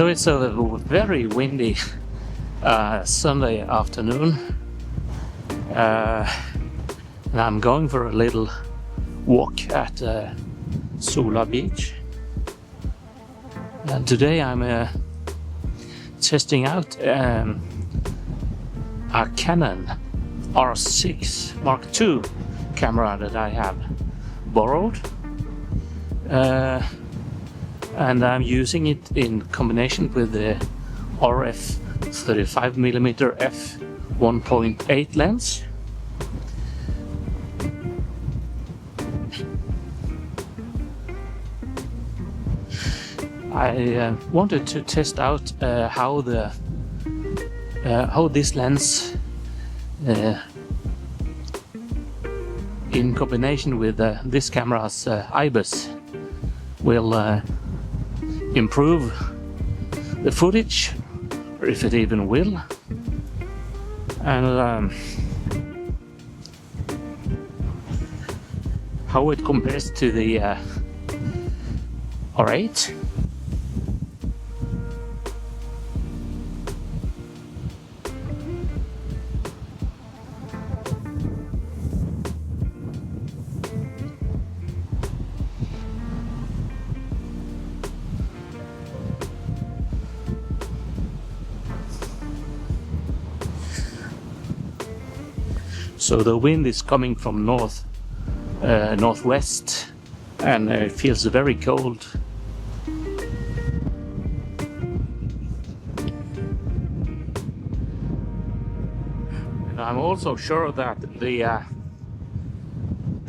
So it's a very windy Sunday afternoon, and I'm going for a little walk at Sola beach. And today I'm testing out a Canon R6 Mark II camera that I have borrowed. And I'm using it in combination with the RF 35mm f1.8 lens. I wanted to test out how this lens in combination with this camera's IBIS will improve the footage, or if it even will, and how it compares to the R8. So the wind is coming from northwest, and it feels very cold. And I'm also sure that the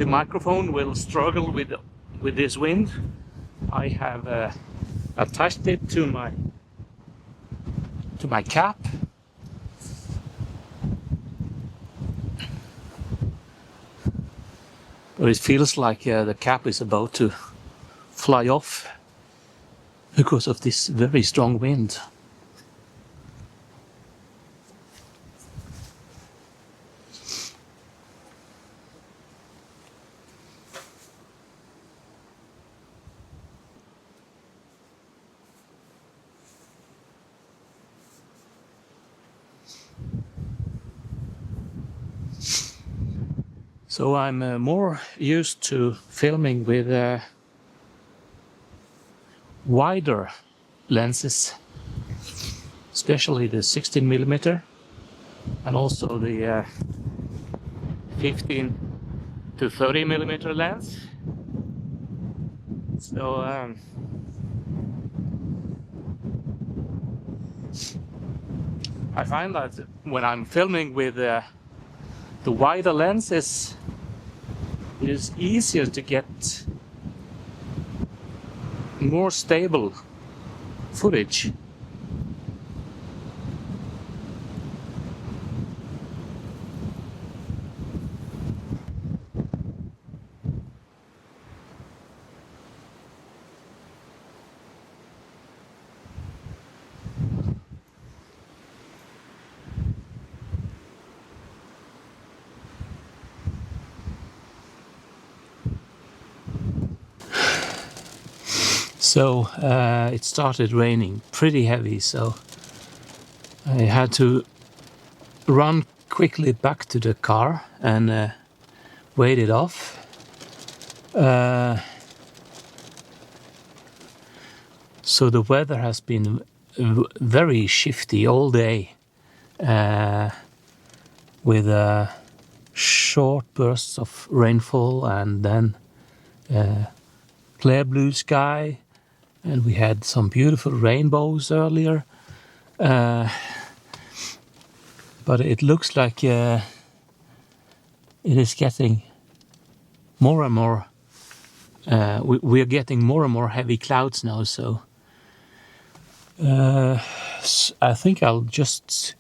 microphone will struggle with this wind. I have attached it to my cap. But it feels like the cap is about to fly off because of this very strong wind. So I'm more used to filming with wider lenses, especially the 16mm and also the 15 to 30mm lens. So I find that when I'm filming with the wider lenses, it is easier to get more stable footage. So it started raining pretty heavy, so I had to run quickly back to the car and wait it off. So the weather has been very shifty all day, with short bursts of rainfall and then clear blue sky. And we had some beautiful rainbows earlier, but it looks like it is getting more and more. We are getting more and more heavy clouds now, so I think I'll just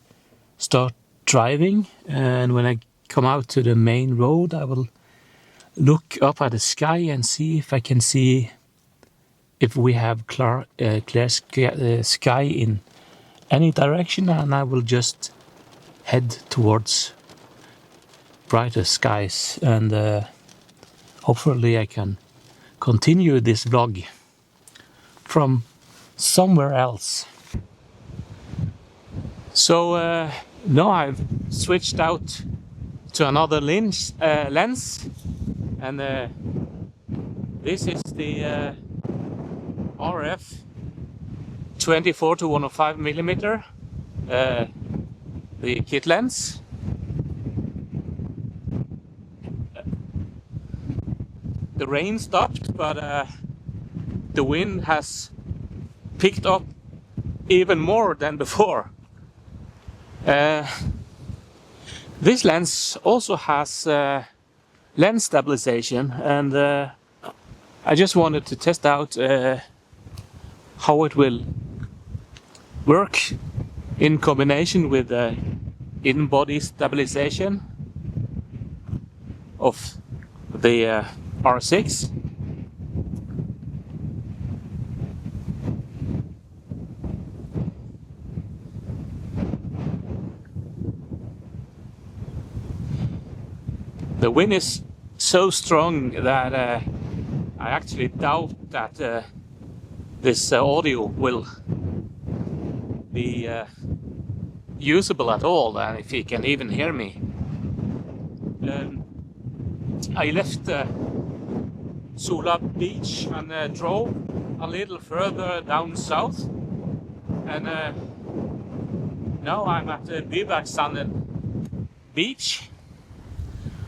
start driving. And when I come out to the main road, I will look up at the sky and see if I can see if we have clear sky in any direction, and I will just head towards brighter skies, and hopefully I can continue this vlog from somewhere else. So now I've switched out to another lens, and this is the RF 24 to 105 millimeter, the kit lens. The rain stopped, but the wind has picked up even more than before. This lens also has lens stabilization, and I just wanted to test out how it will work in combination with the in-body stabilization of the R6. The wind is so strong that I actually doubt that this audio will be usable at all, and if you can even hear me. I left Sola beach and drove a little further down south, and now I'm at the Bybergsanden beach,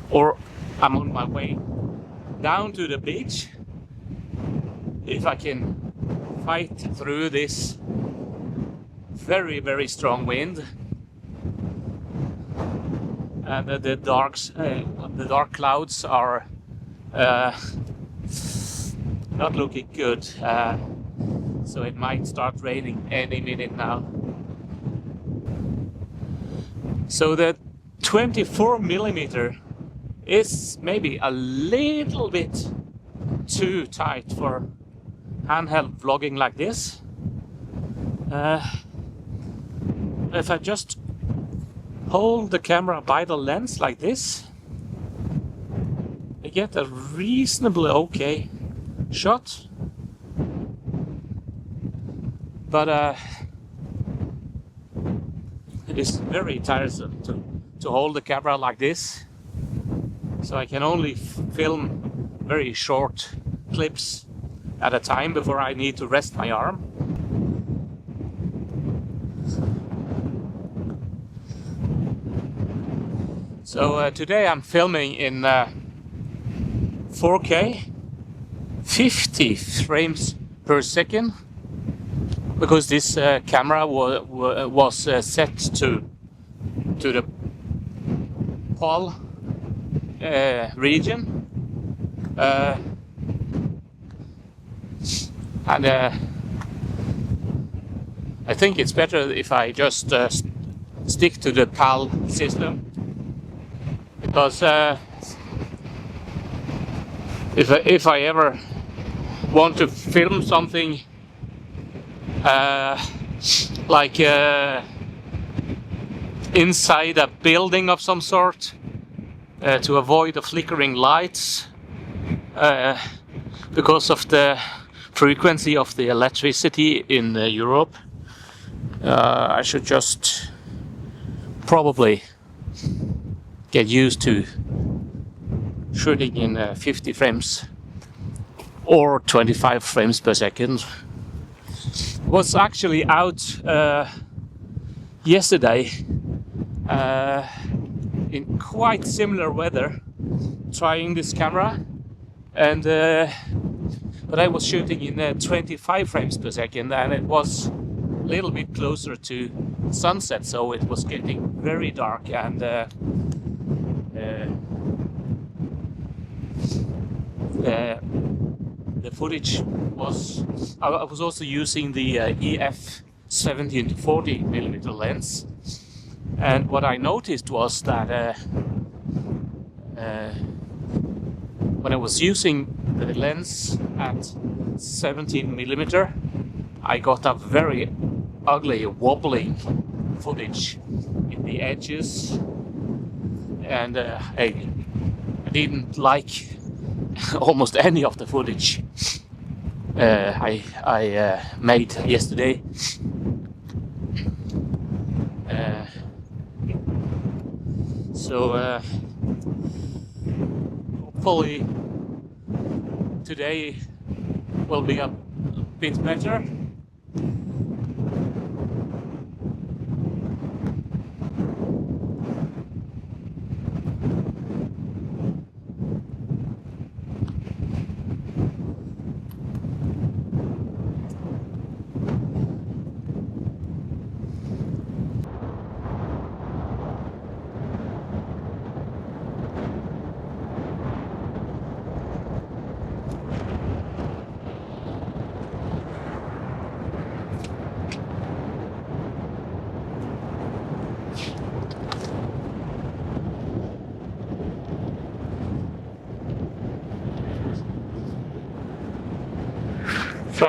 or I'm on my way down to the beach. If I can fight through this very, very strong wind and the dark clouds are not looking good, so it might start raining any minute now. So the 24 millimeter is maybe a little bit too tight for handheld vlogging like this. If I just hold the camera by the lens like this, I get a reasonably okay shot. But it is very tiresome to hold the camera like this. So I can only film very short clips at a time before I need to rest my arm. So today I'm filming in 4K, 50 frames per second, because this camera was set to the PAL region, and I think it's better if I just stick to the PAL system, because if I ever want to film something like inside a building of some sort, to avoid the flickering lights because of the frequency of the electricity in Europe, I should just probably get used to shooting in 50 frames or 25 frames per second. Was actually out yesterday in quite similar weather, trying this camera, and but I was shooting in 25 frames per second, and it was a little bit closer to sunset, so it was getting very dark, and the footage was, I was also using the EF 17 to 40 millimeter lens, and what I noticed was that when I was using the lens at 17 millimeter, I got a very ugly wobbling footage in the edges, and I didn't like almost any of the footage I made yesterday. So hopefully today will be a bit better. So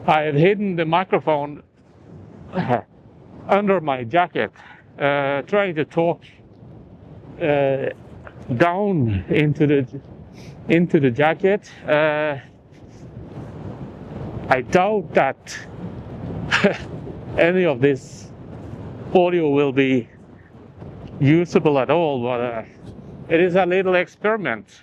I have hidden the microphone under my jacket, trying to talk down into the jacket. I doubt that any of this audio will be usable at all, but it is a little experiment.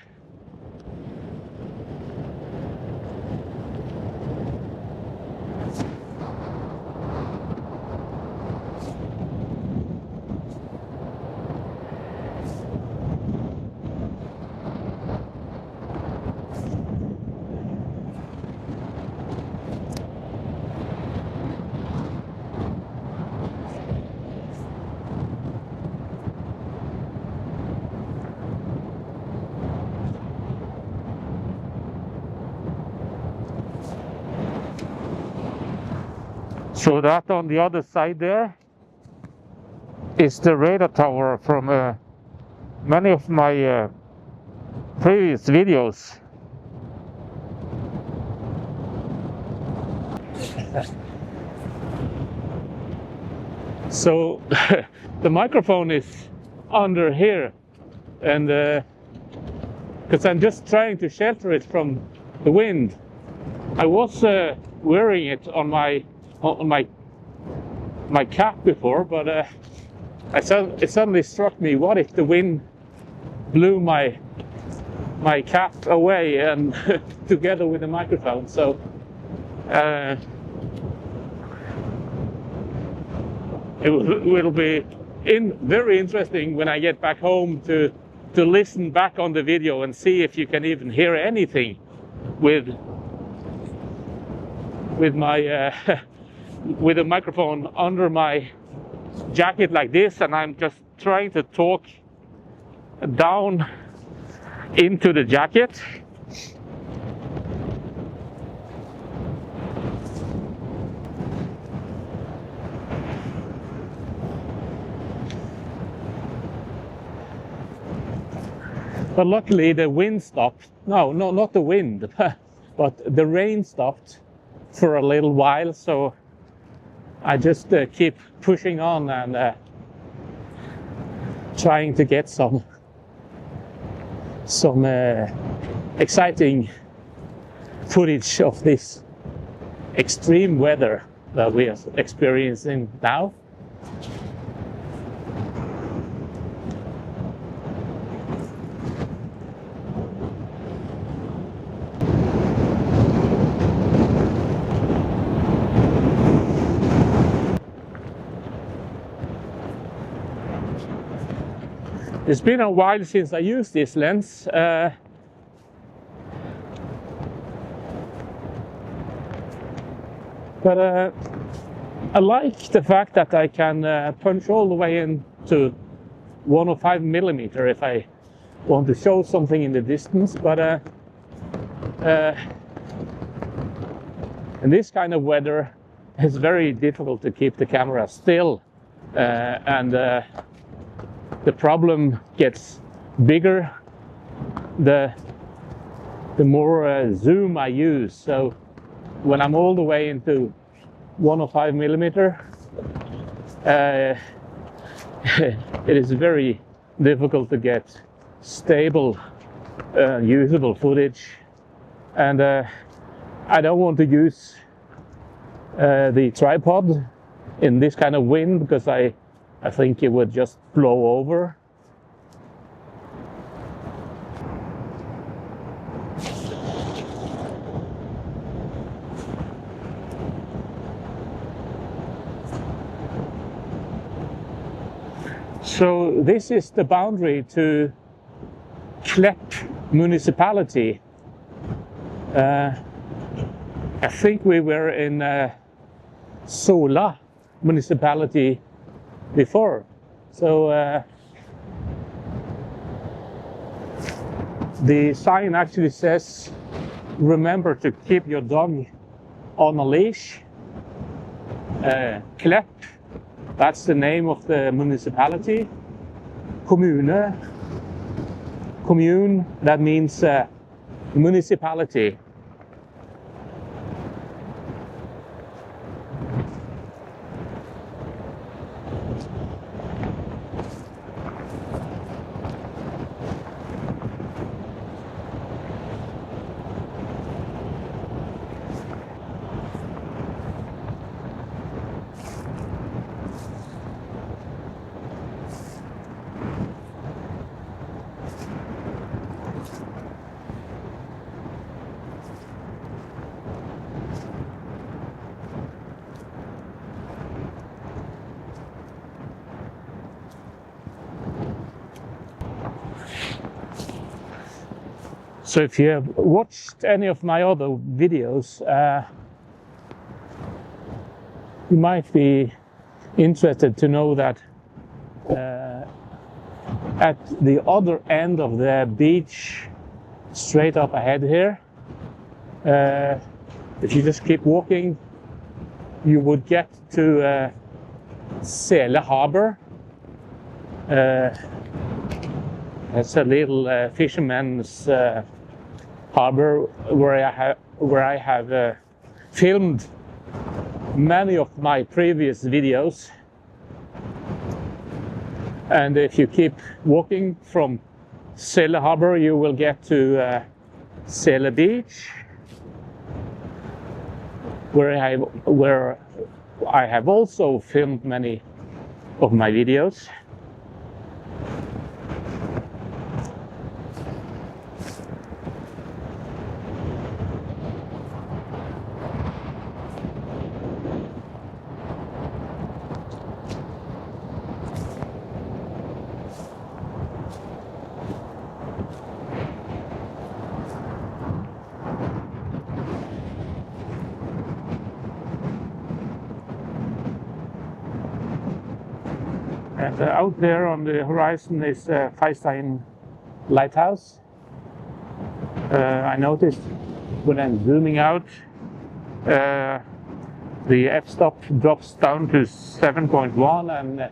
So that on the other side there is the radar tower from many of my previous videos. So the microphone is under here, and because I'm just trying to shelter it from the wind. I was wearing it on my cap before, but it suddenly struck me, what if the wind blew my cap away and together with the microphone? So it will be very interesting when I get back home to listen back on the video and see if you can even hear anything with my with a microphone under my jacket like this, and I'm just trying to talk down into the jacket. But luckily the wind stopped. No, not the wind, but the rain stopped for a little while, so I just keep pushing on and trying to get some exciting footage of this extreme weather that we are experiencing now. It's been a while since I used this lens. But I like the fact that I can punch all the way into 105mm if I want to show something in the distance. But in this kind of weather, it's very difficult to keep the camera still, and the problem gets bigger the more zoom I use. So when I'm all the way into 105mm, it is very difficult to get stable, usable footage, and I don't want to use the tripod in this kind of wind, because I I think it would just blow over. So this is the boundary to Klepp municipality. I think we were in Sola municipality before. So the sign actually says, remember to keep your dog on a leash. Klepp, that's the name of the municipality. Kommune, commune, that means municipality. So if you have watched any of my other videos, you might be interested to know that at the other end of the beach, straight up ahead here, if you just keep walking, you would get to Sele Harbour. It's a little fisherman's harbour where I have filmed many of my previous videos. And if you keep walking from Sele Harbour, you will get to Sele Beach, where I have also filmed many of my videos. And out there on the horizon is Bybergsanden lighthouse. I noticed when I'm zooming out, the f-stop drops down to 7.1 and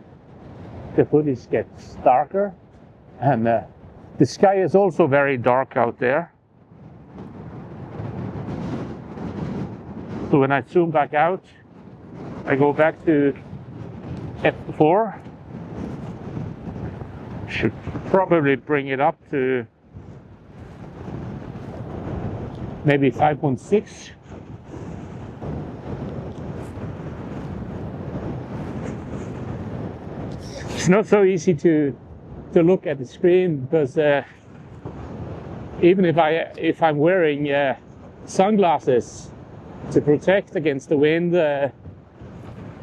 the footage gets darker. And the sky is also very dark out there. So when I zoom back out, I go back to f4. Should probably bring it up to maybe 5.6. It's not so easy to look at the screen because even if I'm wearing sunglasses to protect against the wind,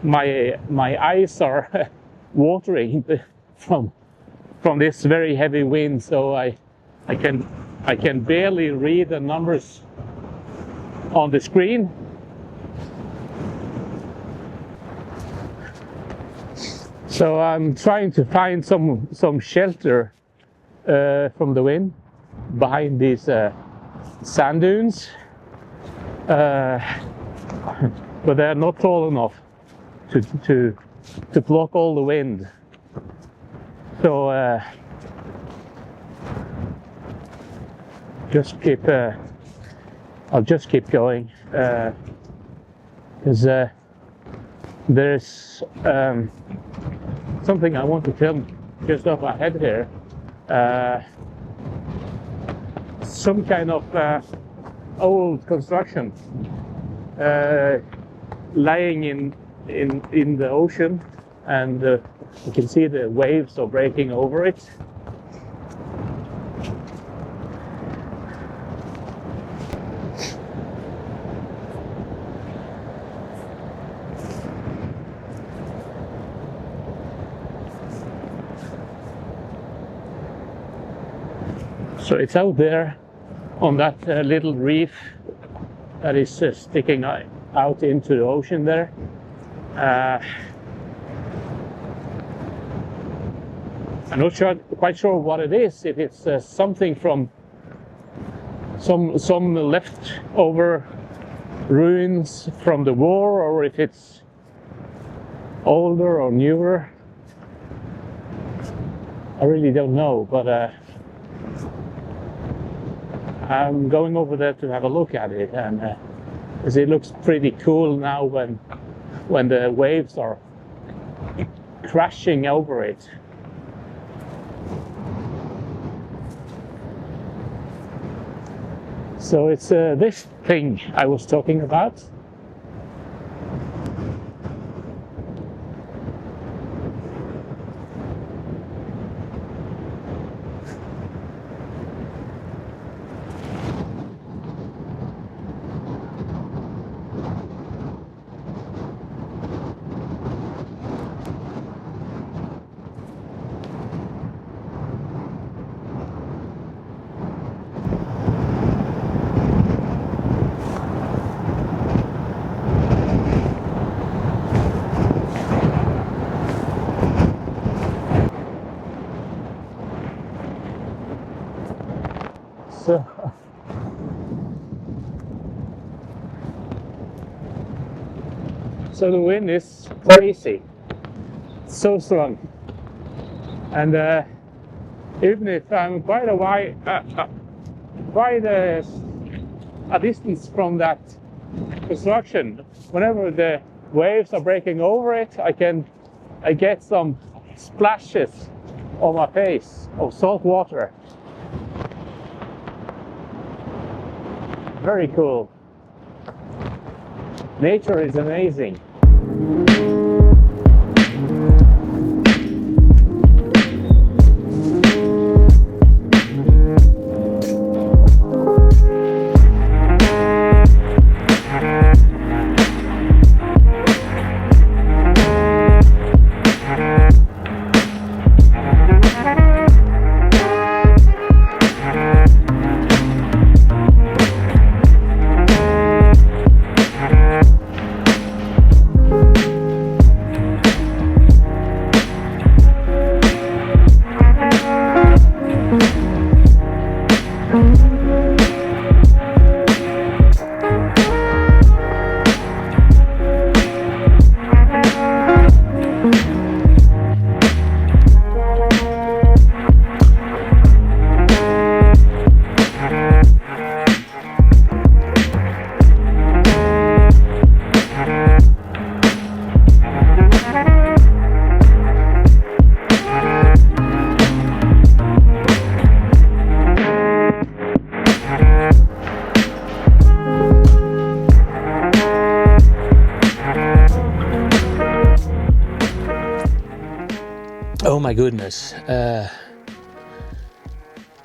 my eyes are watering from this very heavy wind, so I can barely read the numbers on the screen. So I'm trying to find some shelter from the wind behind these sand dunes, but they're not tall enough to block all the wind. So I'll just keep going because there's something I want to film just up ahead here. Some kind of old construction lying in the ocean. and you can see the waves are breaking over it. So it's out there on that little reef that is sticking out into the ocean there. I'm not quite sure what it is, if it's something from some leftover ruins from the war, or if it's older or newer. I really don't know, but I'm going over there to have a look at it, and because it looks pretty cool now when the waves are crashing over it. So it's this thing I was talking about. So the wind is crazy, so strong, and even if I'm quite a distance from that construction, whenever the waves are breaking over it, I get some splashes on my face of salt water. Very cool. Nature is amazing. Oh my goodness,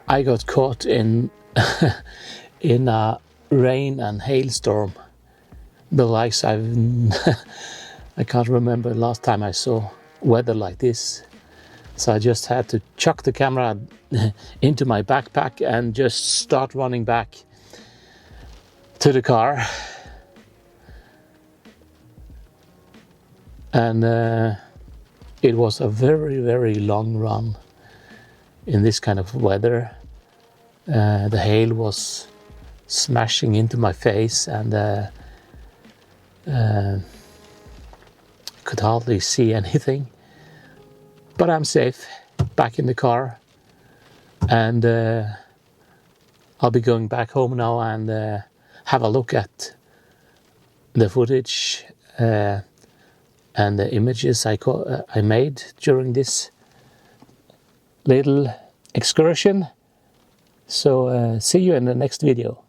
I got caught in in a rain and hailstorm, the likes I can't remember last time I saw weather like this. So I just had to chuck the camera into my backpack and just start running back to the car. And it was a very, very long run in this kind of weather. The hail was smashing into my face, and could hardly see anything. But I'm safe, back in the car, and I'll be going back home now and have a look at the footage and the images I made during this little excursion. So see you in the next video.